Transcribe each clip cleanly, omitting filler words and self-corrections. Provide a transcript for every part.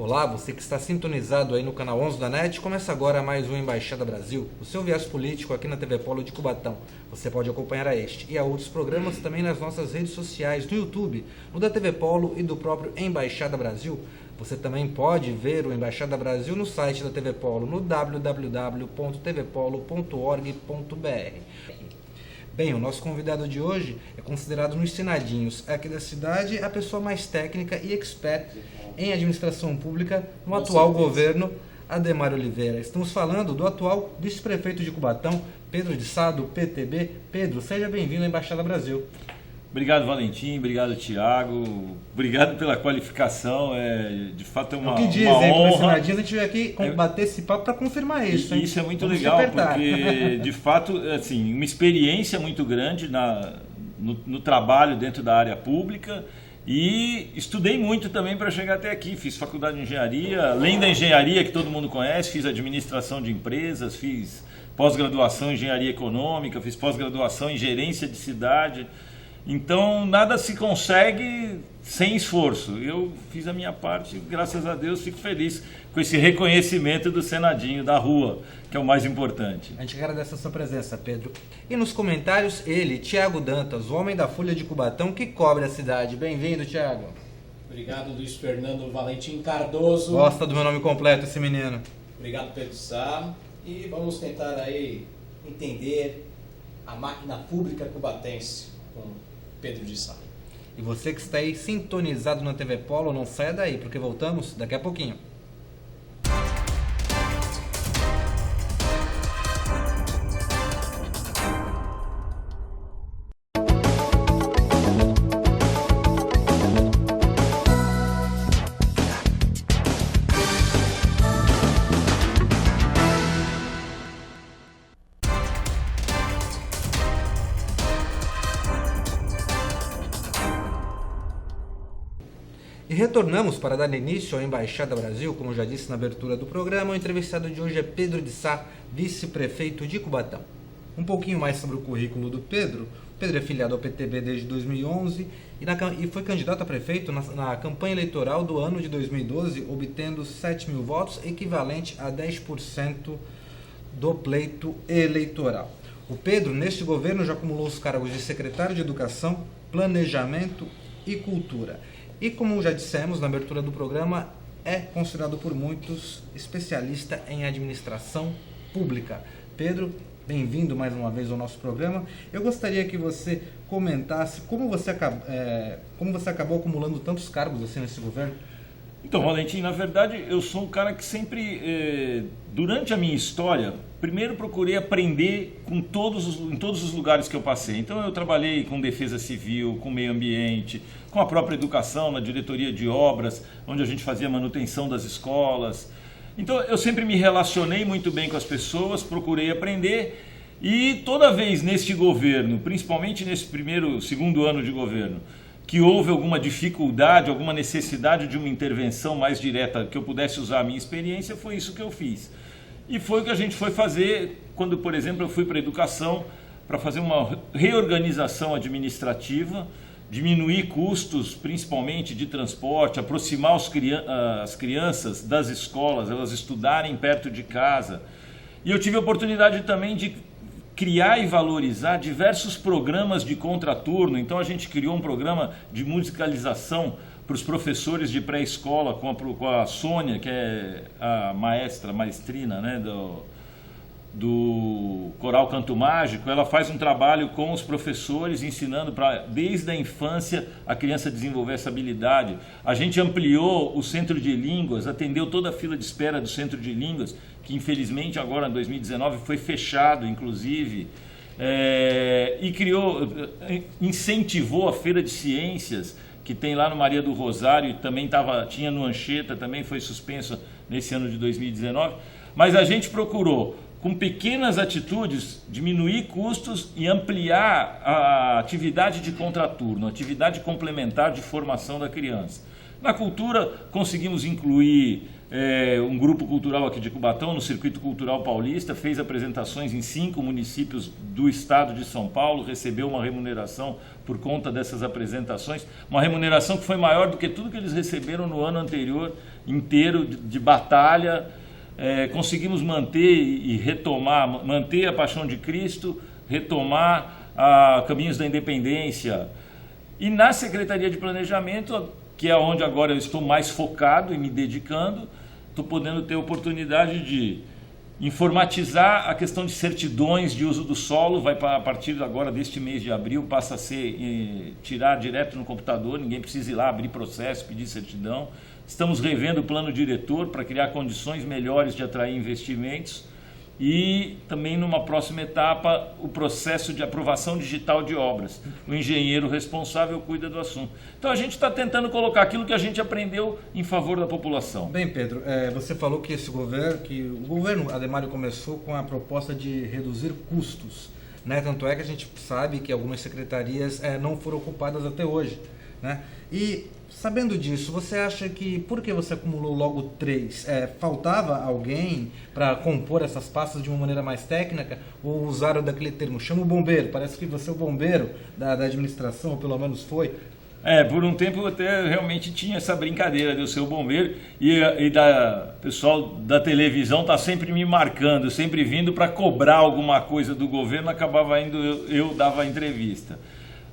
Olá, você que está sintonizado aí no canal 11 da NET, começa agora mais um Embaixada Brasil, o seu viés político aqui na TV Polo de Cubatão. Você pode acompanhar a este e a outros programas também nas nossas redes sociais, no YouTube, no da TV Polo e do próprio Embaixada Brasil. Você também pode ver o Embaixada Brasil no site da TV Polo, no www.tvpolo.org.br. Bem, o nosso convidado de hoje é considerado nos Senadinhos aqui da cidade a pessoa mais técnica e expert em administração pública no atual governo Ademar Oliveira. Estamos falando do atual vice-prefeito de Cubatão, Pedro de Sá, do PTB. Pedro, seja bem-vindo à Embaixada Brasil. Obrigado, Valentim, obrigado, Tiago, obrigado pela qualificação, de fato é uma honra. O que dizem para os senadinhos, a gente veio aqui bater esse papo para confirmar isso. Hein? Isso é muito legal, porque de fato, assim, uma experiência muito grande no trabalho dentro da área pública e estudei muito também para chegar até aqui, fiz faculdade de engenharia, além da engenharia que todo mundo conhece, fiz administração de empresas, fiz pós-graduação em engenharia econômica, fiz pós-graduação em gerência de cidade. Então, nada se consegue sem esforço. Eu fiz a minha parte, graças a Deus, fico feliz com esse reconhecimento do Senadinho da rua, que é o mais importante. A gente agradece a sua presença, Pedro. E nos comentários, ele, Tiago Dantas, o homem da Folha de Cubatão, que cobre a cidade. Bem-vindo, Tiago. Obrigado, Luiz Fernando Valentim Cardoso. Gosta do meu nome completo, esse menino. Obrigado, Pedro Sá. E vamos tentar aí entender a máquina pública cubatense com Pedro de Sá. E você que está aí sintonizado na TV Polo, não saia daí, porque voltamos daqui a pouquinho. E retornamos para dar início à Embaixada Brasil. Como já disse na abertura do programa, o entrevistado de hoje é Pedro de Sá, vice-prefeito de Cubatão. Um pouquinho mais sobre o currículo do Pedro. O Pedro é filiado ao PTB desde 2011 e foi candidato a prefeito na campanha eleitoral do ano de 2012, obtendo 7 mil votos, equivalente a 10% do pleito eleitoral. O Pedro, neste governo, já acumulou os cargos de secretário de Educação, Planejamento e Cultura. E como já dissemos na abertura do programa, é considerado por muitos especialista em administração pública. Pedro, bem-vindo mais uma vez ao nosso programa. Eu gostaria que você comentasse como você acabou acumulando tantos cargos assim nesse governo. Então, Valentim, na verdade, eu sou um cara que sempre, durante a minha história, primeiro procurei aprender em todos os lugares que eu passei. Então, eu trabalhei com defesa civil, com meio ambiente, com a própria educação, na diretoria de obras, onde a gente fazia manutenção das escolas. Então, eu sempre me relacionei muito bem com as pessoas, procurei aprender e toda vez neste governo, principalmente nesse segundo ano de governo, que houve alguma dificuldade, alguma necessidade de uma intervenção mais direta, que eu pudesse usar a minha experiência, foi isso que eu fiz. E foi o que a gente foi fazer quando, por exemplo, eu fui para a educação para fazer uma reorganização administrativa, diminuir custos, principalmente de transporte, aproximar as crianças das escolas, elas estudarem perto de casa. E eu tive a oportunidade também de criar e valorizar diversos programas de contraturno. Então a gente criou um programa de musicalização para os professores de pré-escola com a Sônia, que é a maestrina, né, do Coral Canto Mágico. Ela faz um trabalho com os professores, ensinando desde a infância a criança desenvolver essa habilidade. A gente ampliou o centro de línguas, atendeu toda a fila de espera do centro de línguas, que infelizmente agora em 2019 foi fechado, inclusive, e incentivou a Feira de Ciências, que tem lá no Maria do Rosário, e também tinha no Anchieta, também foi suspensa nesse ano de 2019, mas a gente procurou, com pequenas atitudes, diminuir custos e ampliar a atividade de contraturno, a atividade complementar de formação da criança. Na cultura, conseguimos incluir um grupo cultural aqui de Cubatão, no Circuito Cultural Paulista, fez apresentações em 5 municípios do estado de São Paulo, recebeu uma remuneração por conta dessas apresentações, uma remuneração que foi maior do que tudo que eles receberam no ano anterior inteiro de batalha. Conseguimos manter e retomar, manter a Paixão de Cristo, retomar a Caminhos da Independência. E na Secretaria de Planejamento, que é onde agora eu estou mais focado e me dedicando, estou podendo ter a oportunidade de informatizar a questão de certidões de uso do solo. Vai para, a partir agora deste mês de abril, passa a ser tirar direto no computador, ninguém precisa ir lá abrir processo, pedir certidão. Estamos revendo o plano diretor para criar condições melhores de atrair investimentos e também numa próxima etapa o processo de aprovação digital de obras. O engenheiro responsável cuida do assunto. Então a gente está tentando colocar aquilo que a gente aprendeu em favor da população. Bem, Pedro, você falou que o governo Ademário começou com a proposta de reduzir custos, né? Tanto é que a gente sabe que algumas secretarias não foram ocupadas até hoje, né? E sabendo disso, você acha que, por que você acumulou logo 3? Faltava alguém para compor essas pastas de uma maneira mais técnica? Ou usaram daquele termo, chama o bombeiro, parece que você é o bombeiro da administração, ou pelo menos foi? Por um tempo eu até realmente tinha essa brincadeira de eu ser o bombeiro e da pessoal da televisão tá sempre me marcando, sempre vindo para cobrar alguma coisa do governo, acabava indo, eu dava a entrevista.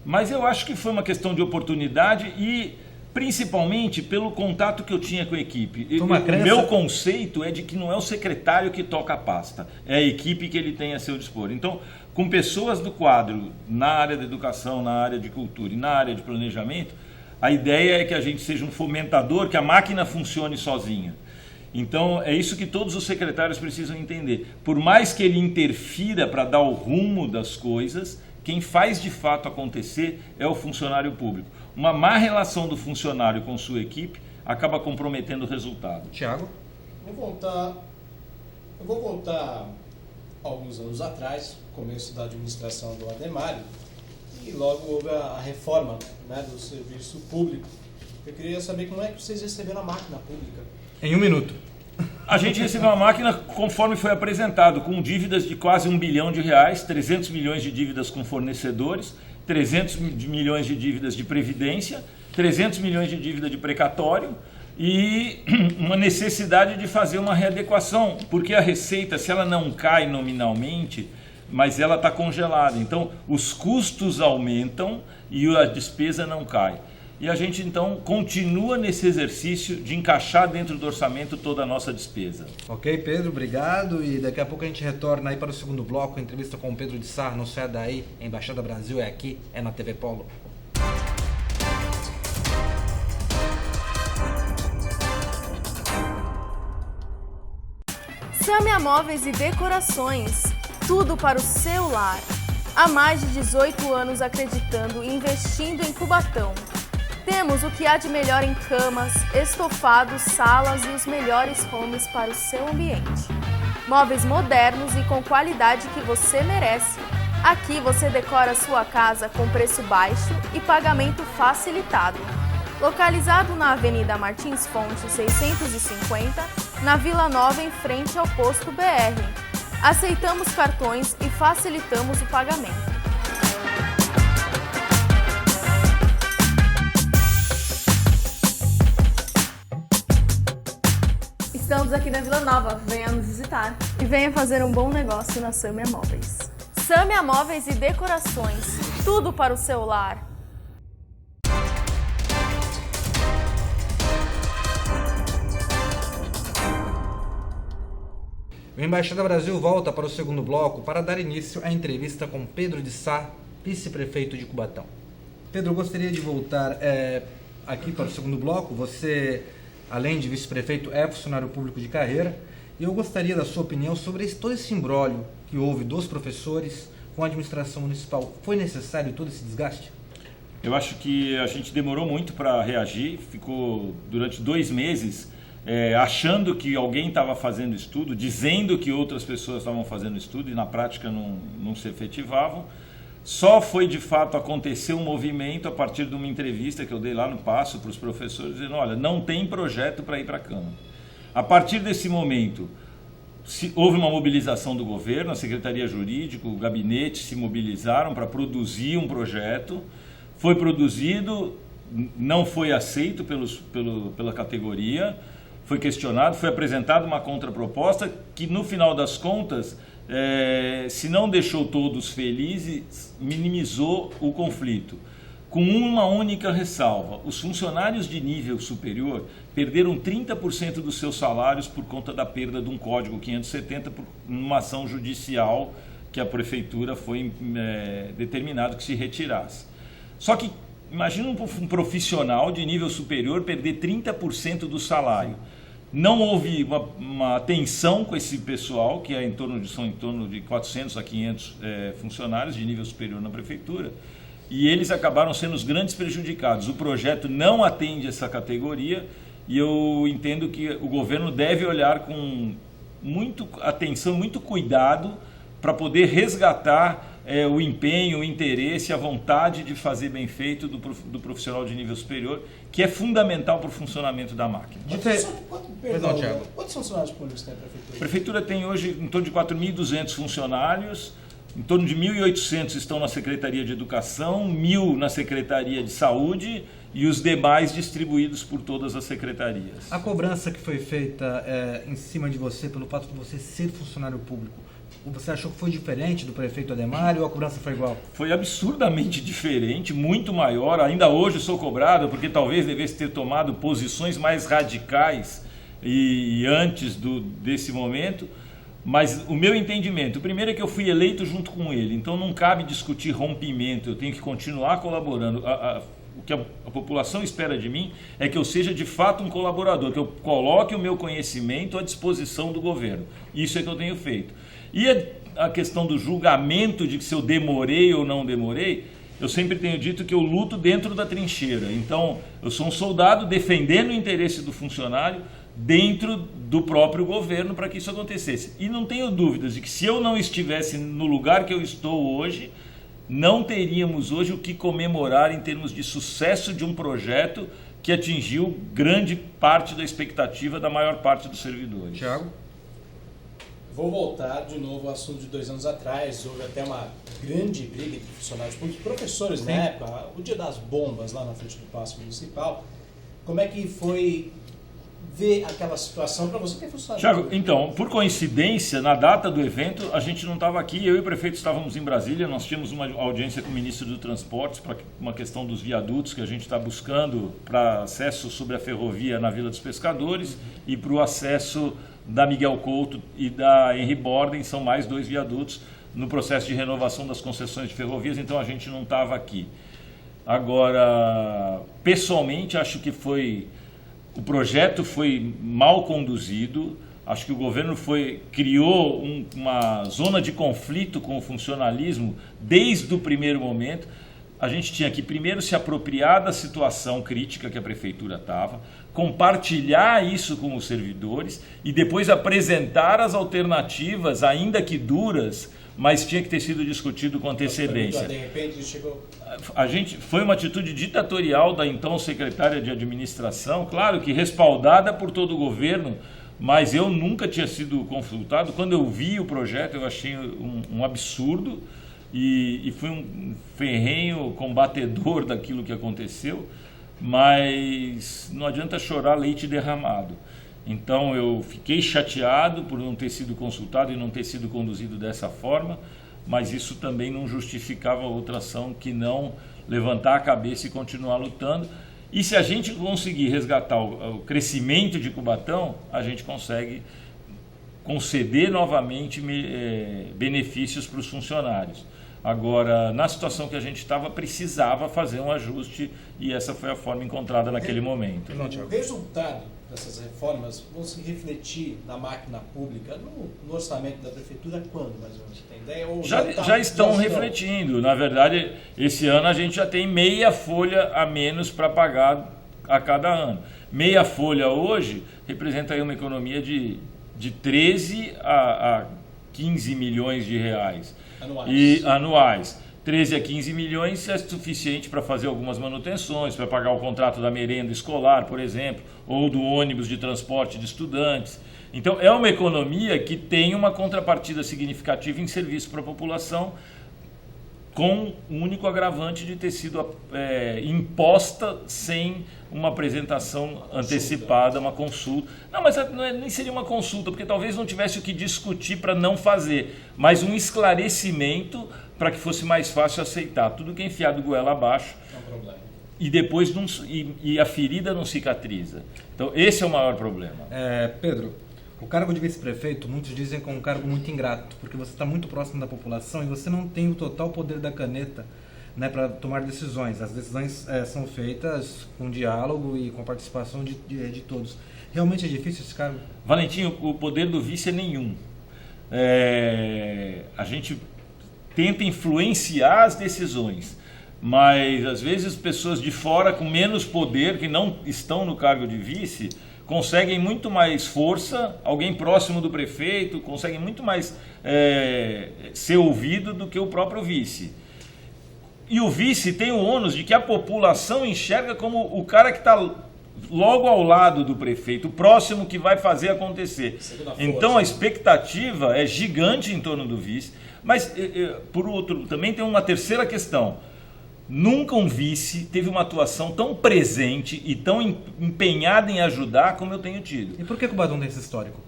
Mas eu acho que foi uma questão de oportunidade e principalmente pelo contato que eu tinha com a equipe. O meu conceito é de que não é o secretário que toca a pasta, é a equipe que ele tem a seu dispor. Então, com pessoas do quadro na área da educação, na área de cultura e na área de planejamento, a ideia é que a gente seja um fomentador, que a máquina funcione sozinha. Então, é isso que todos os secretários precisam entender. Por mais que ele interfira para dar o rumo das coisas, quem faz de fato acontecer é o funcionário público. Uma má relação do funcionário com sua equipe acaba comprometendo o resultado. Tiago? Eu vou voltar alguns anos atrás, começo da administração do Ademário, e logo houve a reforma, né, do serviço público. Eu queria saber como é que vocês receberam a máquina pública. Em 1 minuto. A gente recebeu a máquina conforme foi apresentado, com dívidas de quase R$1 bilhão, 300 milhões de dívidas com fornecedores, 300 milhões de dívidas de previdência, 300 milhões de dívida de precatório e uma necessidade de fazer uma readequação, porque a receita, se ela não cai nominalmente, mas ela está congelada, então os custos aumentam e a despesa não cai. E a gente então continua nesse exercício de encaixar dentro do orçamento toda a nossa despesa. Ok, Pedro, obrigado. E daqui a pouco a gente retorna aí para o segundo bloco, entrevista com o Pedro de Sá. Não saia daí, a Embaixada Brasil é aqui, é na TV Polo. Sâmia Móveis e Decorações, tudo para o seu lar. Há mais de 18 anos acreditando e investindo em Cubatão. Temos o que há de melhor em camas, estofados, salas e os melhores homes para o seu ambiente. Móveis modernos e com qualidade que você merece. Aqui você decora sua casa com preço baixo e pagamento facilitado. Localizado na Avenida Martins Fontes 650, na Vila Nova, em frente ao posto BR. Aceitamos cartões e facilitamos o pagamento. Estamos aqui na Vila Nova, venha nos visitar. E venha fazer um bom negócio na Sâmia Móveis. Sâmia Móveis e Decorações, tudo para o seu lar. O Embaixada Brasil volta para o segundo bloco para dar início à entrevista com Pedro de Sá, vice-prefeito de Cubatão. Pedro, eu gostaria de voltar aqui para o segundo bloco. Você, além de vice-prefeito, é funcionário público de carreira. E eu gostaria da sua opinião sobre todo esse imbróglio que houve dos professores com a administração municipal. Foi necessário todo esse desgaste? Eu acho que a gente demorou muito para reagir, ficou durante 2 meses achando que alguém estava fazendo estudo, dizendo que outras pessoas estavam fazendo estudo e na prática não se efetivavam. Só foi de fato acontecer um movimento a partir de uma entrevista que eu dei lá no Paço para os professores, dizendo: olha, não tem projeto para ir para a Câmara. A partir desse momento, houve uma mobilização do governo, a Secretaria Jurídica, o gabinete se mobilizaram para produzir um projeto. Foi produzido, não foi aceito pela categoria, foi questionado, foi apresentada uma contraproposta que, no final das contas, se não deixou todos felizes, minimizou o conflito. Com uma única ressalva: os funcionários de nível superior perderam 30% dos seus salários por conta da perda de um código 570 por uma ação judicial que a prefeitura foi determinado que se retirasse. Só que imagina um profissional de nível superior perder 30% do salário. Não houve uma atenção com esse pessoal, que são em torno de 400 a 500 funcionários de nível superior na prefeitura, e eles acabaram sendo os grandes prejudicados. O projeto não atende essa categoria e eu entendo que o governo deve olhar com muita atenção, muito cuidado para poder resgatar o empenho, o interesse, a vontade de fazer bem feito do profissional de nível superior, que é fundamental para o funcionamento da máquina. Quantos funcionários públicos tem a prefeitura? A prefeitura tem hoje em torno de 4.200 funcionários, em torno de 1.800 estão na Secretaria de Educação, 1.000 na Secretaria de Saúde e os demais distribuídos por todas as secretarias. A cobrança que foi feita em cima de você, pelo fato de você ser funcionário público, você achou que foi diferente do prefeito Ademar ou a cobrança foi igual? Foi absurdamente diferente, muito maior. Ainda hoje sou cobrado porque talvez devesse ter tomado posições mais radicais e antes desse momento. Mas o meu entendimento, primeiro é que eu fui eleito junto com ele, então não cabe discutir rompimento, eu tenho que continuar colaborando. O que a população espera de mim é que eu seja de fato um colaborador, que eu coloque o meu conhecimento à disposição do governo. Isso é que eu tenho feito. E a questão do julgamento de que se eu demorei ou não demorei, eu sempre tenho dito que eu luto dentro da trincheira. Então, eu sou um soldado defendendo o interesse do funcionário dentro do próprio governo para que isso acontecesse. E não tenho dúvidas de que se eu não estivesse no lugar que eu estou hoje, não teríamos hoje o que comemorar em termos de sucesso de um projeto que atingiu grande parte da expectativa da maior parte dos servidores. Tiago? Vou voltar de novo ao assunto de 2 anos atrás. Houve até uma grande briga entre funcionários públicos, professores na época, o dia das bombas lá na frente do Paço Municipal. Como é que foi ver aquela situação para você que é funcionário? Tiago, então, por coincidência, na data do evento, a gente não estava aqui, eu e o prefeito estávamos em Brasília, nós tínhamos uma audiência com o ministro do Transportes para uma questão dos viadutos que a gente está buscando para acesso sobre a ferrovia na Vila dos Pescadores e para o acesso da Miguel Couto e da Henry Borden, são mais 2 viadutos no processo de renovação das concessões de ferrovias, então a gente não estava aqui. Agora, pessoalmente, acho que o projeto foi mal conduzido, acho que o governo criou uma zona de conflito com o funcionalismo desde o primeiro momento. A gente tinha que primeiro se apropriar da situação crítica que a prefeitura estava, compartilhar isso com os servidores e depois apresentar as alternativas, ainda que duras, mas tinha que ter sido discutido com antecedência. De repente chegou... Foi uma atitude ditatorial da então secretária de administração, claro que respaldada por todo o governo, mas eu nunca tinha sido consultado. Quando eu vi o projeto, eu achei um absurdo e fui um ferrenho combatedor daquilo que aconteceu, mas não adianta chorar leite derramado. Então eu fiquei chateado por não ter sido consultado e não ter sido conduzido dessa forma, mas isso também não justificava outra ação que não levantar a cabeça e continuar lutando. E se a gente conseguir resgatar o crescimento de Cubatão, a gente consegue conceder novamente benefícios para os funcionários. Agora, na situação que a gente estava, precisava fazer um ajuste e essa foi a forma encontrada naquele momento. O resultado dessas reformas vão se refletir na máquina pública, no orçamento da prefeitura, quando mais ou menos? Você tem ideia? Ou já estão refletindo. Na verdade, esse ano a gente já tem meia folha a menos para pagar a cada ano. Meia folha hoje representa aí uma economia de 13 a 15 milhões de reais. Anuais. Anuais. 13 a 15 milhões é suficiente para fazer algumas manutenções, para pagar o contrato da merenda escolar, por exemplo, ou do ônibus de transporte de estudantes. Então, é uma economia que tem uma contrapartida significativa em serviço para a população, com o único agravante de ter sido imposta sem uma apresentação antecipada, uma consulta. Não, mas nem seria uma consulta, porque talvez não tivesse o que discutir para não fazer, mas um esclarecimento para que fosse mais fácil aceitar. Tudo que é enfiado goela abaixo e depois a ferida não cicatriza. Então esse é o maior problema. Pedro, o cargo de vice-prefeito, muitos dizem que é um cargo muito ingrato, porque você está muito próximo da população e você não tem o total poder da caneta, né, para tomar decisões. As decisões são feitas com diálogo e com a participação de todos. Realmente é difícil esse cargo? Valentim, o poder do vice é nenhum. A gente tenta influenciar as decisões, mas às vezes pessoas de fora com menos poder, que não estão no cargo de vice, conseguem muito mais força, alguém próximo do prefeito consegue muito mais ser ouvido do que o próprio vice. E o vice tem o ônus de que a população enxerga como o cara que está logo ao lado do prefeito, o próximo que vai fazer acontecer. Então a expectativa é gigante em torno do vice. Mas, por outro, também tem uma terceira questão. Nunca um vice teve uma atuação tão presente e tão empenhada em ajudar como eu tenho tido. E por que Cubatão tem esse histórico?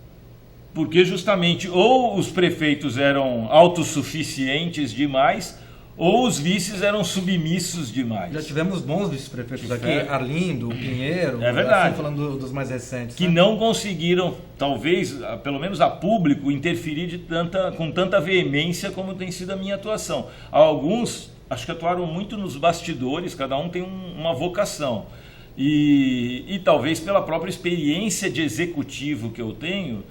Porque justamente ou os prefeitos eram autossuficientes demais, ou os vices eram submissos demais. Já tivemos bons vice-prefeitos aqui, Arlindo, Pinheiro, é verdade. Assim, falando dos mais recentes. Que não conseguiram, talvez, pelo menos a público, interferir com tanta veemência como tem sido a minha atuação. Alguns, acho que atuaram muito nos bastidores, cada um tem uma vocação. E talvez pela própria experiência de executivo que eu tenho,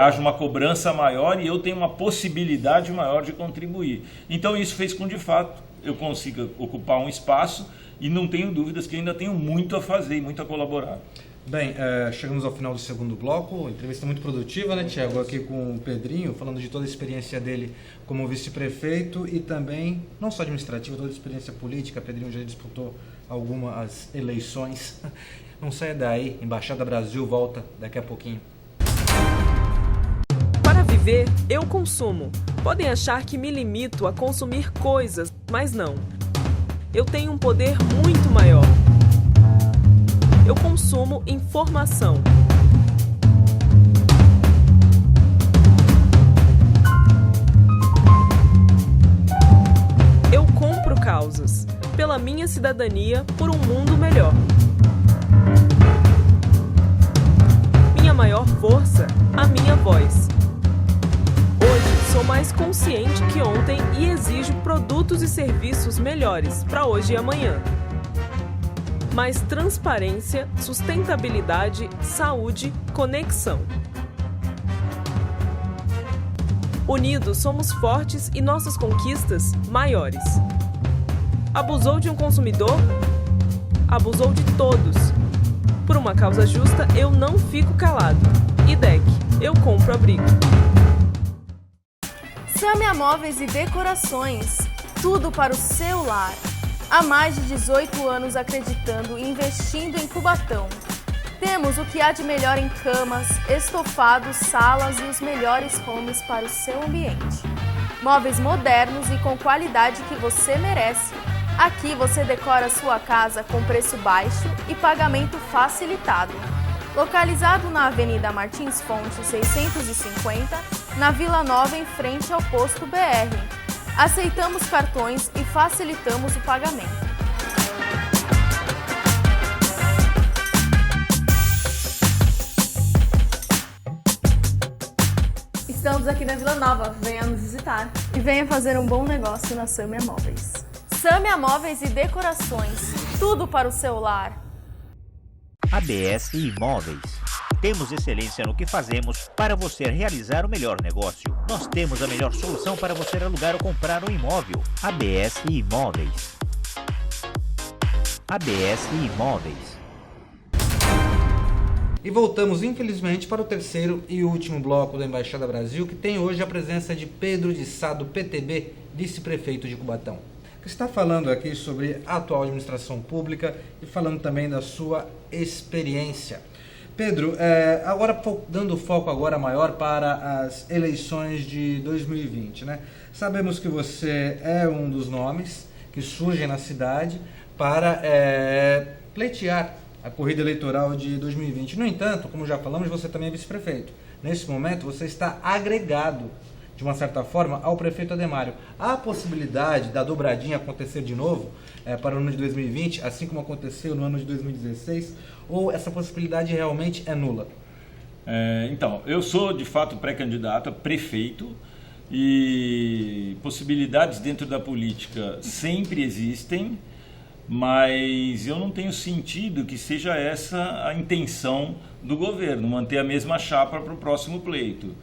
haja uma cobrança maior e eu tenho uma possibilidade maior de contribuir. Então isso fez com, de fato, eu consiga ocupar um espaço e não tenho dúvidas que ainda tenho muito a fazer e muito a colaborar. Bem, chegamos ao final do segundo bloco, entrevista muito produtiva, né, Tiago? Aqui com o Pedrinho, falando de toda a experiência dele como vice-prefeito e também, não só administrativa, toda a experiência política. Pedrinho já disputou algumas eleições. Não saia daí, Embaixada Brasil volta daqui a pouquinho. Para viver, eu consumo. Podem achar que me limito a consumir coisas, mas não. Eu tenho um poder muito maior. Eu consumo informação. Eu compro causas. Pela minha cidadania, por um mundo melhor. Minha maior força, a minha voz. Hoje sou mais consciente que ontem e exijo produtos e serviços melhores para hoje e amanhã. Mais transparência, sustentabilidade, saúde, conexão. Unidos somos fortes e nossas conquistas maiores. Abusou de um consumidor? Abusou de todos. Por uma causa justa, eu não fico calado. IDEC, eu compro abrigo. Samia Móveis e Decorações, tudo para o seu lar. Há mais de 18 anos acreditando e investindo em Cubatão. Temos o que há de melhor em camas, estofados, salas e os melhores homes para o seu ambiente. Móveis modernos e com qualidade que você merece. Aqui você decora sua casa com preço baixo e pagamento facilitado. Localizado na Avenida Martins Fonte 650, na Vila Nova, em frente ao posto BR. Aceitamos cartões e facilitamos o pagamento. Estamos aqui na Vila Nova, venha nos visitar. E venha fazer um bom negócio na Samia Móveis. Samia Móveis e Decorações, tudo para o seu lar. ABS Imóveis. Temos excelência no que fazemos para você realizar o melhor negócio. Nós temos a melhor solução para você alugar ou comprar um imóvel. ABS Imóveis. ABS Imóveis. E voltamos, infelizmente, para o terceiro e último bloco da Embaixada Brasil, que tem hoje a presença de Pedro de Sá, do PTB, vice-prefeito de Cubatão, que está falando aqui sobre a atual administração pública e falando também da sua experiência. Pedro, agora dando foco agora maior para as eleições de 2020, né? Sabemos que você é um dos nomes que surgem na cidade para pleitear a corrida eleitoral de 2020. No entanto, como já falamos, você também é vice-prefeito. Nesse momento, você está agregado, de uma certa forma, ao prefeito Ademário. Há a possibilidade da dobradinha acontecer de novo para o ano de 2020, assim como aconteceu no ano de 2016, ou essa possibilidade realmente é nula? Então, eu sou de fato pré-candidato a prefeito e possibilidades dentro da política sempre existem, mas eu não tenho sentido que seja essa a intenção do governo, manter a mesma chapa para o próximo pleito.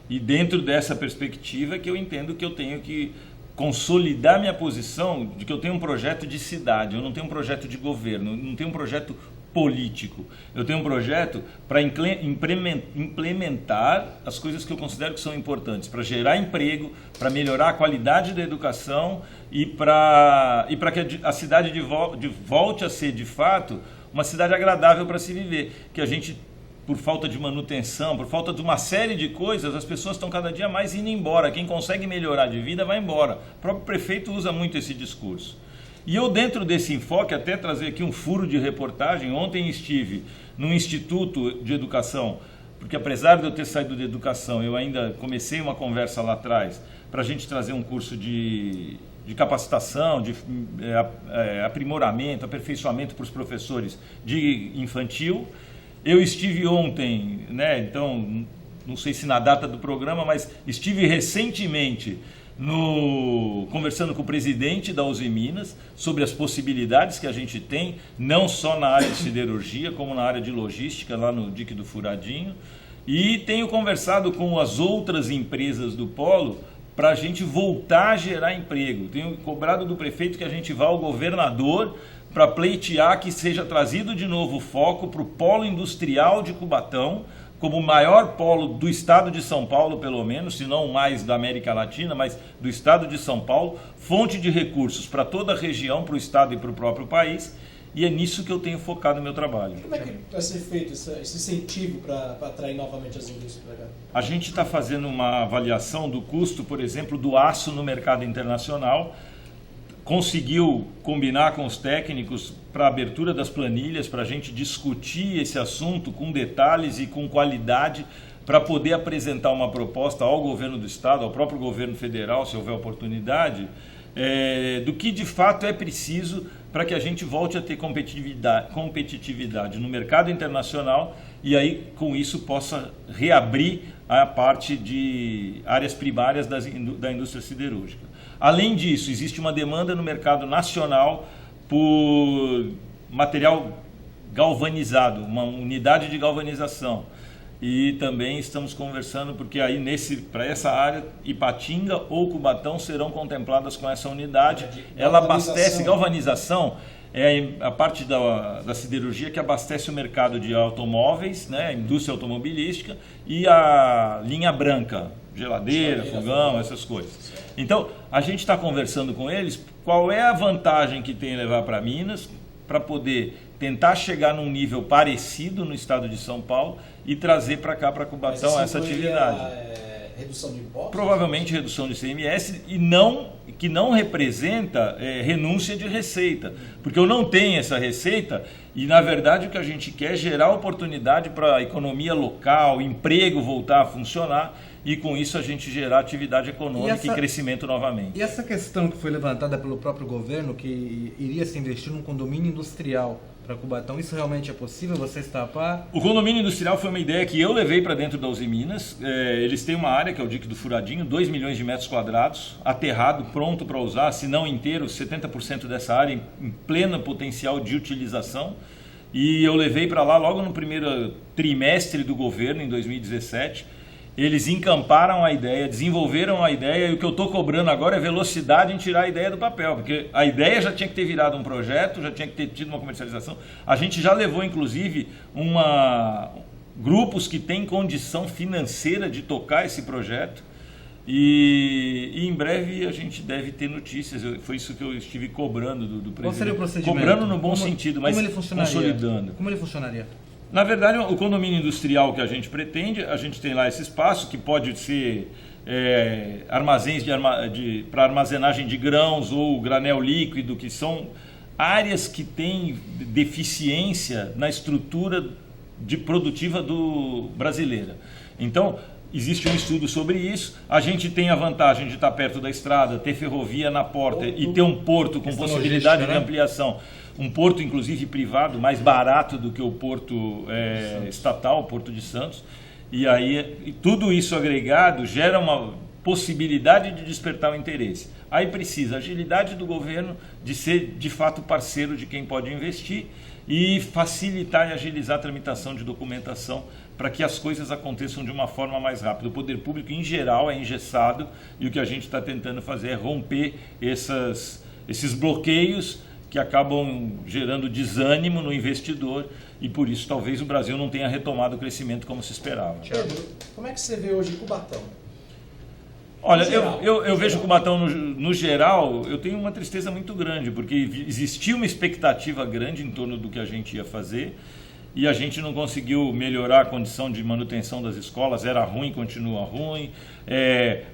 E dentro dessa perspectiva que eu entendo que eu tenho que consolidar minha posição de que eu tenho um projeto de cidade, eu não tenho um projeto de governo, eu não tenho um projeto político. Eu tenho um projeto para implementar as coisas que eu considero que são importantes, para gerar emprego, para melhorar a qualidade da educação e para que a cidade volte a ser, de fato, uma cidade agradável para se viver. Que a gente, por falta de manutenção, por falta de uma série de coisas, as pessoas estão cada dia mais indo embora. Quem consegue melhorar de vida vai embora. O próprio prefeito usa muito esse discurso. E eu, dentro desse enfoque, até trazer aqui um furo de reportagem. Ontem estive num instituto de educação, porque apesar de eu ter saído de educação, eu ainda comecei uma conversa lá atrás para a gente trazer um curso de capacitação, de aprimoramento, aperfeiçoamento para os professores de infantil. Eu estive ontem, né, então, não sei se na data do programa, mas estive recentemente conversando com o presidente da Uzi Minas sobre as possibilidades que a gente tem, não só na área de siderurgia, como na área de logística, lá no dique do Furadinho. E tenho conversado com as outras empresas do Polo para a gente voltar a gerar emprego. Tenho cobrado do prefeito que a gente vá ao governador para pleitear que seja trazido de novo o foco para o polo industrial de Cubatão, como o maior polo do estado de São Paulo, pelo menos, se não mais da América Latina, mas do estado de São Paulo, fonte de recursos para toda a região, para o estado e para o próprio país, e é nisso que eu tenho focado o meu trabalho. Como é que vai ser feito esse incentivo para atrair novamente as indústrias para cá? A gente está fazendo uma avaliação do custo, por exemplo, do aço no mercado internacional, conseguiu combinar com os técnicos para a abertura das planilhas, para a gente discutir esse assunto com detalhes e com qualidade, para poder apresentar uma proposta ao governo do estado, ao próprio governo federal, se houver oportunidade, do que de fato é preciso para que a gente volte a ter competitividade no mercado internacional e aí com isso possa reabrir a parte de áreas primárias da indústria siderúrgica. Além disso, existe uma demanda no mercado nacional por material galvanizado, uma unidade de galvanização. E também estamos conversando porque aí para essa área, Ipatinga ou Cubatão serão contempladas com essa unidade. Ela abastece, galvanização é a parte da siderurgia que abastece o mercado de automóveis, né, a indústria automobilística e a linha branca, geladeira, fogão, essas coisas. Então, a gente está conversando com eles qual é a vantagem que tem levar para Minas, para poder tentar chegar num nível parecido no estado de São Paulo e trazer para cá, para Cubatão, essa atividade. Redução de impostos? Provavelmente redução de ICMS que não representa renúncia de receita, porque eu não tenho essa receita e, na verdade, o que a gente quer é gerar oportunidade para a economia local, emprego voltar a funcionar e, com isso, a gente gerar atividade econômica e crescimento novamente. E essa questão que foi levantada pelo próprio governo, que iria se investir num condomínio industrial para Cubatão, isso realmente é possível? Você está a par? O condomínio industrial foi uma ideia que eu levei para dentro da Uzi Minas. Eles têm uma área, que é o dique do Furadinho, 2 milhões de metros quadrados, aterrado, pronto para usar, se não inteiro, 70% dessa área em pleno potencial de utilização. E eu levei para lá logo no primeiro trimestre do governo, em 2017. Eles encamparam a ideia, desenvolveram a ideia e o que eu estou cobrando agora é velocidade em tirar a ideia do papel, porque a ideia já tinha que ter virado um projeto, já tinha que ter tido uma comercialização. A gente já levou, inclusive, grupos que têm condição financeira de tocar esse projeto. E em breve a gente deve ter notícias. Foi isso que eu estive cobrando do presidente. Qual seria o procedimento? Cobrando no bom sentido, mas consolidando. Como ele funcionaria? Na verdade, o condomínio industrial que a gente pretende, a gente tem lá esse espaço que pode ser armazéns para armazenagem de grãos ou granel líquido, que são áreas que têm deficiência na estrutura produtiva brasileira. Então, existe um estudo sobre isso. A gente tem a vantagem de estar perto da estrada, ter ferrovia na porta e ter um porto com possibilidade de ampliação. Um porto, inclusive, privado, mais barato do que o porto estatal, o Porto de Santos. E aí, tudo isso agregado gera uma possibilidade de despertar o interesse. Aí precisa agilidade do governo de ser, de fato, parceiro de quem pode investir e facilitar e agilizar a tramitação de documentação para que as coisas aconteçam de uma forma mais rápida. O poder público, em geral, é engessado e o que a gente está tentando fazer é romper esses bloqueios que acabam gerando desânimo no investidor e, por isso, talvez o Brasil não tenha retomado o crescimento como se esperava. Pedro, como é que você vê hoje Cubatão? Olha, eu vejo Cubatão no geral, eu tenho uma tristeza muito grande, porque existia uma expectativa grande em torno do que a gente ia fazer e a gente não conseguiu melhorar a condição de manutenção das escolas, era ruim, continua ruim.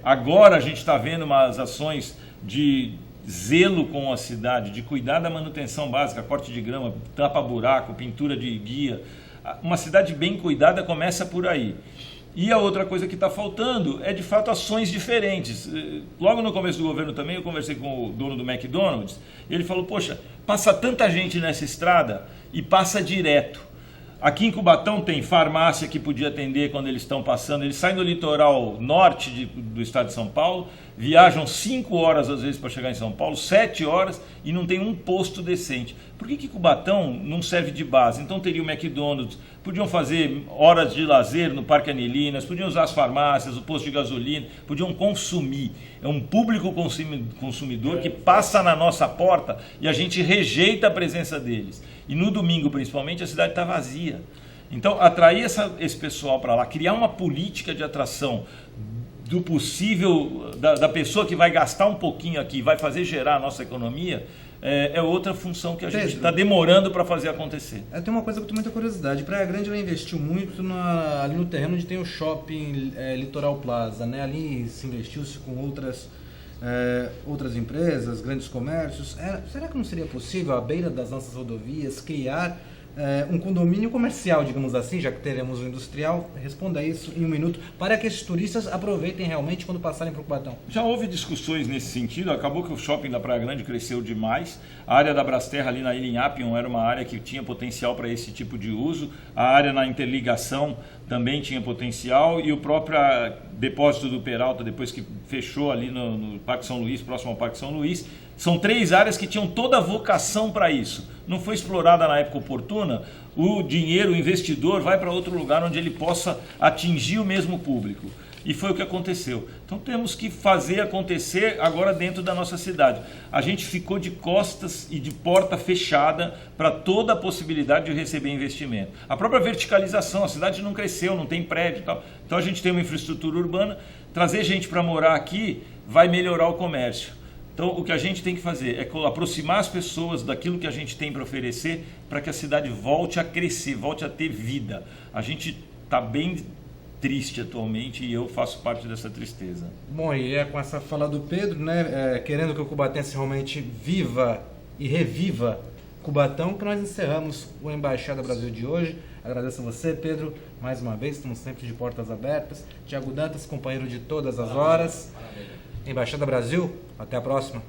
Agora a gente está vendo umas ações de zelo com a cidade, de cuidar da manutenção básica, corte de grama, tapa-buraco, pintura de guia. Uma cidade bem cuidada começa por aí. E a outra coisa que está faltando é, de fato, ações diferentes. Logo no começo do governo também, eu conversei com o dono do McDonald's, e ele falou, poxa, passa tanta gente nessa estrada e passa direto. Aqui em Cubatão tem farmácia que podia atender quando eles estão passando, eles saem do litoral norte do estado de São Paulo, viajam 5 horas às vezes para chegar em São Paulo, 7 horas e não tem um posto decente. Por que Cubatão não serve de base? Então teria o McDonald's, podiam fazer horas de lazer no Parque Anilinas, podiam usar as farmácias, o posto de gasolina, podiam consumir. É um público consumidor que passa na nossa porta e a gente rejeita a presença deles. E no domingo, principalmente, a cidade está vazia. Então, atrair esse pessoal para lá, criar uma política de atração do possível, da pessoa que vai gastar um pouquinho aqui, vai fazer gerar a nossa economia, é outra função que a gente está demorando para fazer acontecer. Tem uma coisa que eu tenho muita curiosidade. Praia Grande ela investiu muito ali no terreno onde tem o shopping Litoral Plaza, né? Ali se investiu-se com outras empresas, grandes comércios. Será que não seria possível, à beira das nossas rodovias, criar um condomínio comercial, digamos assim, já que teremos um industrial? Responda isso em um minuto, para que esses turistas aproveitem realmente quando passarem para o Cubatão. Já houve discussões nesse sentido, acabou que o shopping da Praia Grande cresceu demais, a área da Brasterra ali na ilha em Apion era uma área que tinha potencial para esse tipo de uso, a área na interligação também tinha potencial e o próprio depósito do Peralta, depois que fechou ali no Parque São Luís, próximo ao Parque São Luís, são 3 áreas que tinham toda a vocação para isso. Não foi explorada na época oportuna, o dinheiro, o investidor vai para outro lugar onde ele possa atingir o mesmo público. E foi o que aconteceu. Então temos que fazer acontecer agora dentro da nossa cidade. A gente ficou de costas e de porta fechada para toda a possibilidade de receber investimento. A própria verticalização, a cidade não cresceu, não tem prédio e tal. Então a gente tem uma infraestrutura urbana, trazer gente para morar aqui vai melhorar o comércio. Então, o que a gente tem que fazer é aproximar as pessoas daquilo que a gente tem para oferecer para que a cidade volte a crescer, volte a ter vida. A gente está bem triste atualmente e eu faço parte dessa tristeza. Bom, e com essa fala do Pedro, né, querendo que o cubatense realmente viva e reviva Cubatão, que nós encerramos o Embaixada Brasil de hoje. Agradeço a você, Pedro, mais uma vez, estamos sempre de portas abertas. Tiago Dantas, companheiro de todas as horas. Embaixada Brasil, até a próxima.